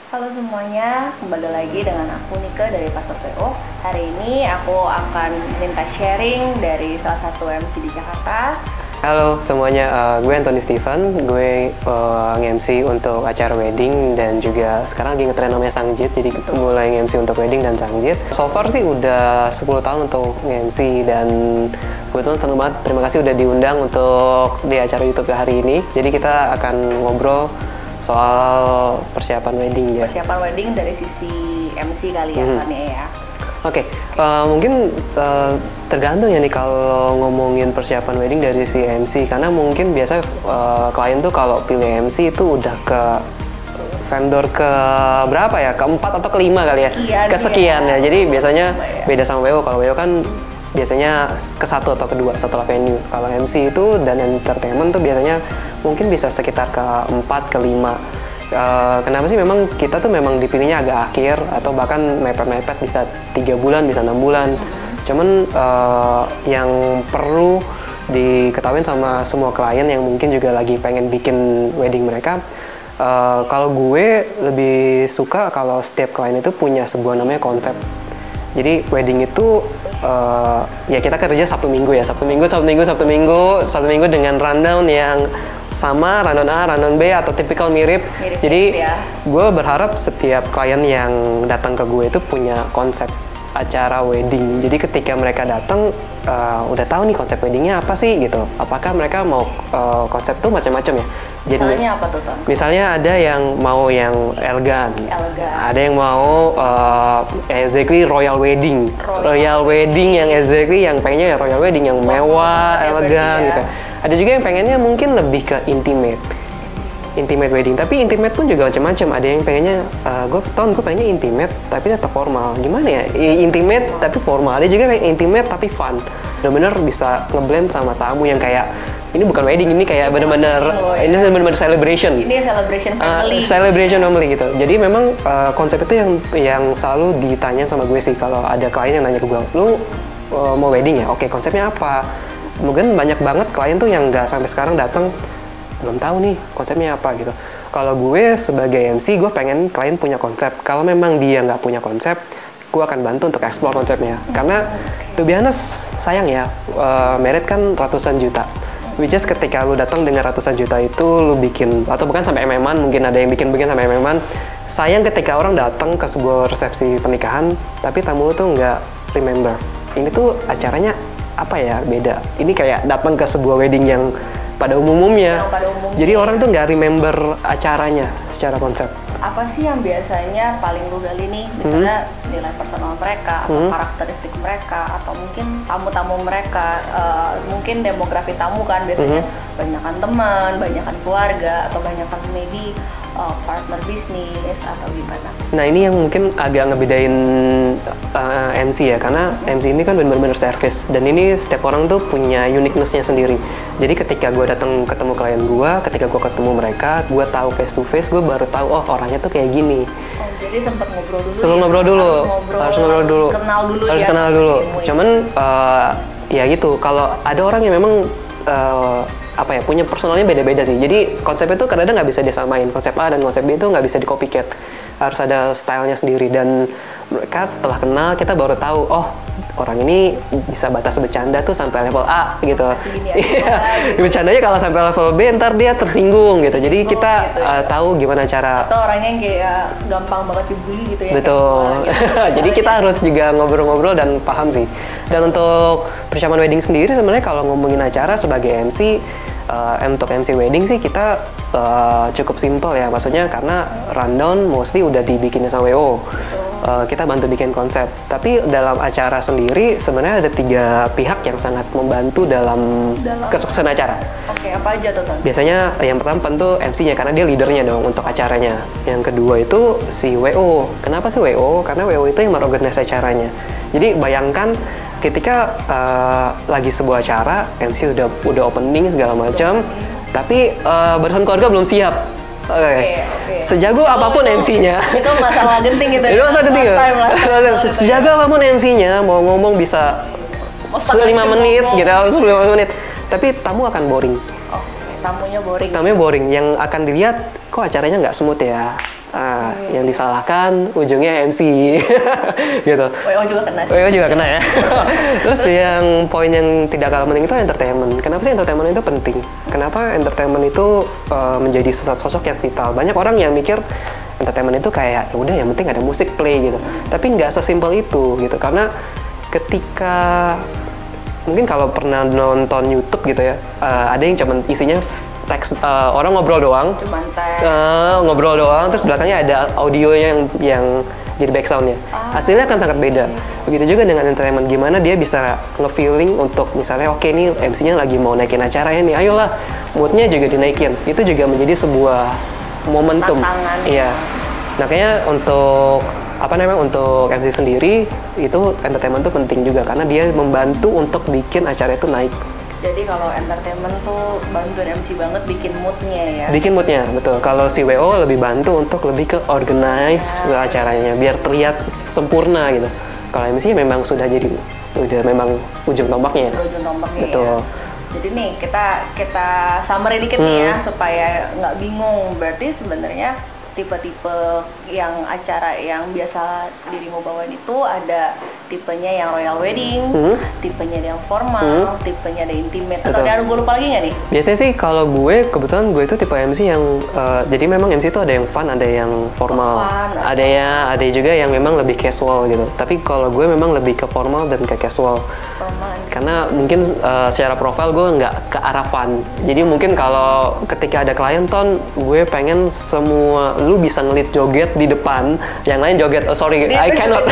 Halo semuanya, kembali lagi dengan aku Nika dari Pastor PO. Hari ini aku akan minta sharing dari salah satu MC di Jakarta. Halo semuanya, gue Anthony Steven, gue nge-MC untuk acara wedding dan juga sekarang lagi ngetren namanya Sangjit, jadi mulai nge-MC untuk wedding dan Sangjit. So far sih udah 10 tahun untuk nge-MC dan kebetulan seneng banget, terima kasih udah diundang untuk di acara YouTube hari ini. Jadi kita akan ngobrol soal persiapan wedding ya. Persiapan wedding dari sisi MC kali ya, ya. Oke, mungkin tergantung ya nih kalau ngomongin persiapan wedding dari si MC, karena mungkin biasa klien tuh kalau pilih MC itu udah ke vendor ke berapa ya, keempat atau kelima kali ya, kesekian ya. Jadi biasanya beda sama WO. Kalau WO kan biasanya ke satu atau kedua setelah venue. Kalau MC itu dan entertainment tuh biasanya mungkin bisa sekitar ke 4 ke 5. Kenapa sih memang kita tuh memang dipilihnya agak akhir atau bahkan mepet-mepet bisa 3 bulan, bisa 6 bulan. Cuman yang perlu diketahui sama semua klien yang mungkin juga lagi pengen bikin wedding mereka, kalau gue lebih suka kalau setiap klien itu punya sebuah namanya konsep. Jadi wedding itu ya kita kerja Sabtu Minggu ya, Sabtu Minggu dengan rundown yang sama, rundown A, rundown B atau tipikal mirip. Jadi ya. Gue berharap setiap klien yang datang ke gue itu punya konsep acara wedding. Jadi ketika mereka datang udah tahu nih konsep weddingnya apa sih gitu. Apakah mereka mau konsep tuh macam-macam ya. Jadi misalnya apa tuh, Ton? Misalnya ada yang mau yang elegan. Ada yang mau exactly royal wedding. Royal wedding yang exactly yang pengennya ya royal wedding yang mewah, elegan gitu. Ada juga yang pengennya mungkin lebih ke intimate wedding, tapi intimate pun juga macam-macam. Ada yang pengennya, gue pengennya intimate tapi tetap formal. Gimana ya? Intimate tapi formal. Ada juga yang intimate tapi fun. Bener-bener bisa ngeblend sama tamu yang kayak ini bukan wedding, ini kayak bener-bener ini bener-bener celebration. Ini celebration family. Celebration family gitu. Jadi memang konsep itu yang selalu ditanya sama gue sih kalau ada klien yang nanya ke gue, lu mau wedding ya? Oke, konsepnya apa? Mungkin banyak banget klien tuh yang nggak sampai sekarang datang belum tahu nih konsepnya apa gitu. Kalau gue sebagai MC, gue pengen klien punya konsep. Kalau memang dia nggak punya konsep, gue akan bantu untuk explore konsepnya. Karena to be honest, sayang ya, merit kan ratusan juta. Which is ketika lu datang dengan ratusan juta itu lu bikin, atau bukan sampai MM-an, mungkin ada yang bikin sampai MM-an. Sayang ketika orang datang ke sebuah resepsi pernikahan, tapi tamu lu tuh nggak remember. Ini tuh acaranya apa ya, beda. Ini kayak datang ke sebuah wedding yang pada umumnya. Jadi orang tuh nggak remember acaranya secara konsep. Apa sih yang biasanya paling lu gali nih? Misalnya nilai personal mereka, atau karakteristik mereka, atau mungkin tamu-tamu mereka, mungkin demografi tamu kan biasanya banyakan teman, banyakan keluarga, atau banyakan maybe partner bisnis atau gimana. Nah ini yang mungkin agak ngebedain MC ya, karena MC ini kan benar-benar service dan ini setiap orang tuh punya uniqueness-nya sendiri. Jadi ketika gue datang ketemu klien gue, ketika gue ketemu mereka, gue tahu face to face, gue baru tahu oh orangnya tuh kayak gini. Oh, jadi sempat ngobrol dulu. Sebelum ngobrol dulu, harus ngobrol dulu. Harus kenal dulu. Cuman ya gitu, kalau ada orang yang memang punya personalnya beda-beda sih. Jadi konsepnya tuh kadang-kadang nggak bisa disamain. Konsep A dan konsep B itu nggak bisa di copycat. Harus ada stylenya sendiri. Dan mereka setelah kenal kita baru tahu, oh orang ini bisa batas bercanda tuh sampai level A gitu. Iya. Bercandanya kalau sampai level B ntar dia tersinggung gitu. Jadi kita tahu gimana cara. Atau orangnya yang kayak gampang banget dibully gitu ya. Betul. Jadi kita harus juga ngobrol-ngobrol dan paham sih. Dan untuk persiapan wedding sendiri sebenarnya kalau ngomongin acara sebagai MC, untuk MC wedding sih kita cukup simple ya, maksudnya karena rundown mostly udah dibikinnya sama WO. Kita bantu bikin konsep. Tapi dalam acara sendiri sebenarnya ada 3 pihak yang sangat membantu dalam kesuksesan acara. Oke, apa aja tuh, Ton? Biasanya yang pertama tentu MC-nya karena dia leadernya dong untuk acaranya. Yang kedua itu si WO. Kenapa sih WO? Karena WO itu yang mengorganisasi acaranya. Jadi bayangkan ketika lagi sebuah acara, MC udah opening segala macam, tapi barisan keluarga belum siap. Okay. Sejago apapun MC-nya. Itu masalah genting gitu. Itu masalah genting ya. Sejago apapun MC-nya, mau ngomong bisa 5 menit gitu, 15 menit. Tapi tamu akan boring. Tamunya boring. Tamunya boring. Yang akan dilihat, kok acaranya nggak smooth ya. Yang disalahkan ujungnya MC gitu. WO juga kena. WO juga kena ya. Terus yang poin yang tidak kalah penting itu entertainment. Kenapa sih entertainment itu penting? Kenapa entertainment itu menjadi sosok yang vital? Banyak orang yang mikir entertainment itu kayak ya udah yang penting ada musik play gitu. Tapi nggak sesimpel itu gitu. Karena ketika mungkin kalau pernah nonton YouTube gitu ya, ada yang cuman isinya teks, orang ngobrol doang, Cuman teks. ngobrol doang, terus belakangnya ada audionya yang jadi backsoundnya. Hasilnya akan sangat beda. Begitu juga dengan entertainment, gimana dia bisa nge-feeling untuk misalnya oke nih MC-nya lagi mau naikin acaranya nih, ayolah moodnya juga dinaikin. Itu juga menjadi sebuah momentum. Tantangan. Iya. Makanya untuk untuk MC sendiri itu entertainment tuh penting juga karena dia membantu untuk bikin acara itu naik. Jadi kalau entertainment tuh bantuin MC banget bikin moodnya ya. Bikin moodnya, betul. Kalau si WO lebih bantu untuk lebih ke organize acaranya, biar terlihat sempurna gitu. Kalau MC memang udah memang ujung tombaknya. Ujung tombaknya. Betul. Ya. Jadi nih kita summary dikit nih ya supaya nggak bingung. Berarti sebenarnya tipe-tipe yang acara yang biasa dirimu bawain itu ada tipenya yang royal wedding, tipenya yang formal, tipenya ada intimate, atau ada gue lupa lagi nggak nih? Biasanya sih kalau kebetulan gue itu tipe MC yang jadi memang MC itu ada yang fun, ada yang formal, ada juga yang memang lebih casual gitu. Tapi kalau gue memang lebih ke formal dan ke casual. Karena mungkin secara profil gue nggak ke arah fun. Jadi mungkin kalau ketika ada klien gue pengen semua lu bisa ngelit joget di depan, yang lain joget. I cannot.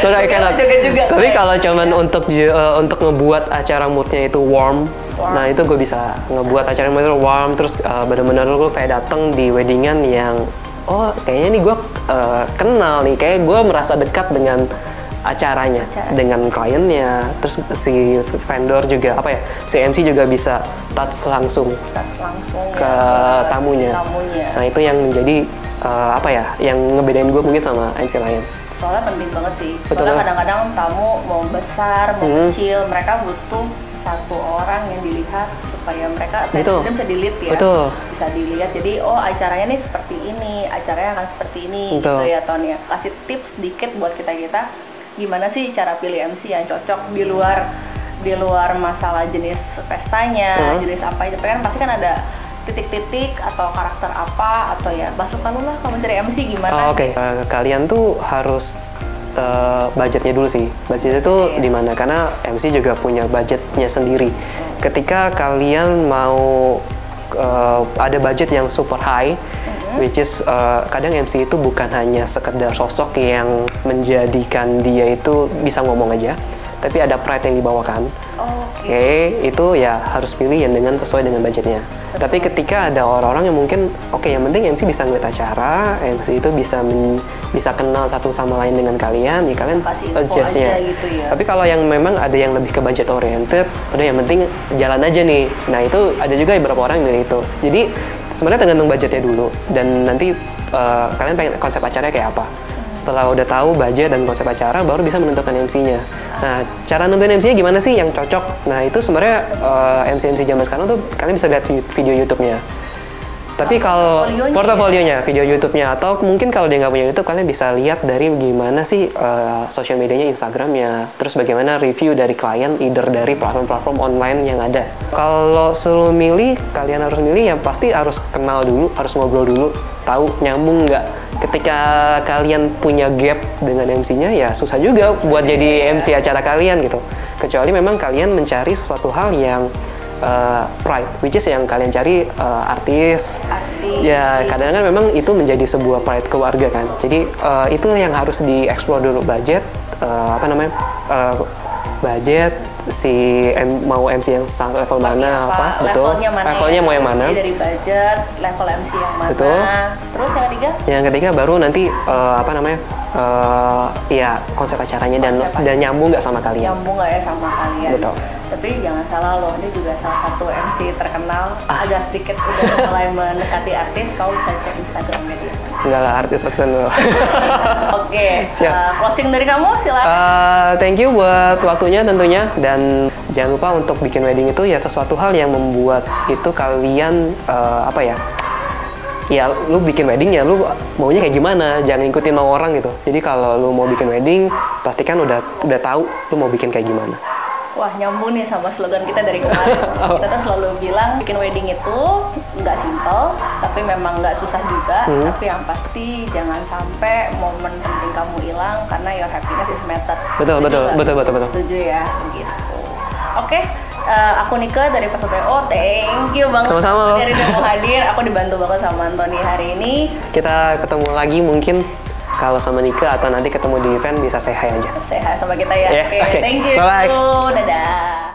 Sorry, I cannot. Tapi kalau cuman untuk ngebuat acara moodnya itu warm. Nah itu gue bisa ngebuat acara moodnya warm, terus bener-bener lu kayak dateng di weddingan yang kayaknya nih gue kenal nih, kayak gue merasa dekat dengan acaranya, dengan kliennya, terus si vendor juga si MC juga bisa touch langsung ke tamunya. Nah itu yang menjadi yang ngebedain gue mungkin sama MC lain. Soalnya penting banget sih. Soalnya kadang-kadang tamu mau besar, mau kecil, mereka butuh satu orang yang dilihat supaya mereka bisa dilihat ya. Betul. Bisa dilihat. Jadi acaranya nih seperti ini, acaranya akan seperti ini. Betul. Gitu ya Ton ya. Kasih tips dikit buat kita gimana sih cara pilih MC yang cocok di luar masalah jenis pestanya, jenis apa aja, kan pasti kan ada titik-titik atau karakter apa, atau ya masukan lu lah kalau mencari MC gimana? Kalian tuh harus budgetnya dulu sih. Budgetnya tuh di mana? Karena MC juga punya budgetnya sendiri. Ketika kalian mau ada budget yang super high, which is kadang MC itu bukan hanya sekedar sosok yang menjadikan dia itu bisa ngomong aja, tapi ada pride yang dibawakan. Itu ya harus pilih yang sesuai dengan budgetnya. Tapi ketika ada orang-orang yang mungkin yang penting MC bisa ngeliat acara, MC itu bisa kenal satu sama lain dengan kalian, ya kalian adjustnya. Gitu ya. Tapi kalau yang memang ada yang lebih ke budget oriented, udah yang penting jalan aja nih. Nah itu ada juga beberapa orang yang milih itu. Jadi sebenarnya tergantung budgetnya dulu, dan nanti kalian pengen konsep acaranya kayak apa. Setelah udah tahu budget dan konsep acara, baru bisa menentukan MC-nya. Nah, cara nentuin MC-nya gimana sih yang cocok? Nah, itu sebenarnya MC-MC zaman sekarang tuh kalian bisa lihat video YouTube-nya. Tapi kalau portofolionya, video YouTube-nya, atau mungkin kalau dia nggak punya YouTube, kalian bisa lihat dari gimana sih sosial medianya, Instagram-nya, terus bagaimana review dari klien, either dari platform-platform online yang ada. Kalau sebelum milih, kalian harus milih, ya pasti harus kenal dulu, harus ngobrol dulu, tahu nyambung nggak. Ketika kalian punya gap dengan MC-nya, ya susah juga buat jadi MC acara kalian gitu. Kecuali memang kalian mencari sesuatu hal yang pride, which is yang kalian cari artis. Ya kadang-kadang memang itu menjadi sebuah pride keluarga kan. Jadi itu yang harus dieksplor dulu, budget, budget, mau MC yang level mana, levelnya mau yang mana. Jadi dari budget, level MC yang mana. Betul. Terus yang ketiga? Yang ketiga baru nanti ya konsep acaranya dan nyambung nggak sama kalian. Nyambung nggak ya sama kalian. Betul. Tapi jangan salah loh, ini juga salah satu MC terkenal, agak sedikit udah mulai mendekati artis, kau bisa cek Instagramnya dia. Enggak lah, artis terkenal. Oke, closing dari kamu silakan. Thank you buat waktunya tentunya, dan jangan lupa untuk bikin wedding itu ya sesuatu hal yang membuat itu kalian ya lu bikin wedding ya lu maunya kayak gimana, jangan ngikutin mau orang gitu. Jadi kalau lu mau bikin wedding pastikan udah tahu lu mau bikin kayak gimana. Wah, nyambung nih sama slogan kita dari kemarin. Kita tuh selalu bilang bikin wedding itu nggak simple, tapi memang nggak susah juga. Tapi yang pasti jangan sampai momen penting kamu hilang karena your happiness is matter. Betul. Setuju ya, gitu. Oke. Aku Nika dari Pasuteo, thank you banget. Sama-sama. Dari udah mau hadir, aku dibantu banget sama Anthony hari ini. Kita ketemu lagi mungkin kalau sama Nika atau nanti ketemu di event bisa say hi aja. Say hi sama kita ya. Yeah, Oke, okay. thank you. Bye-bye. Dadah.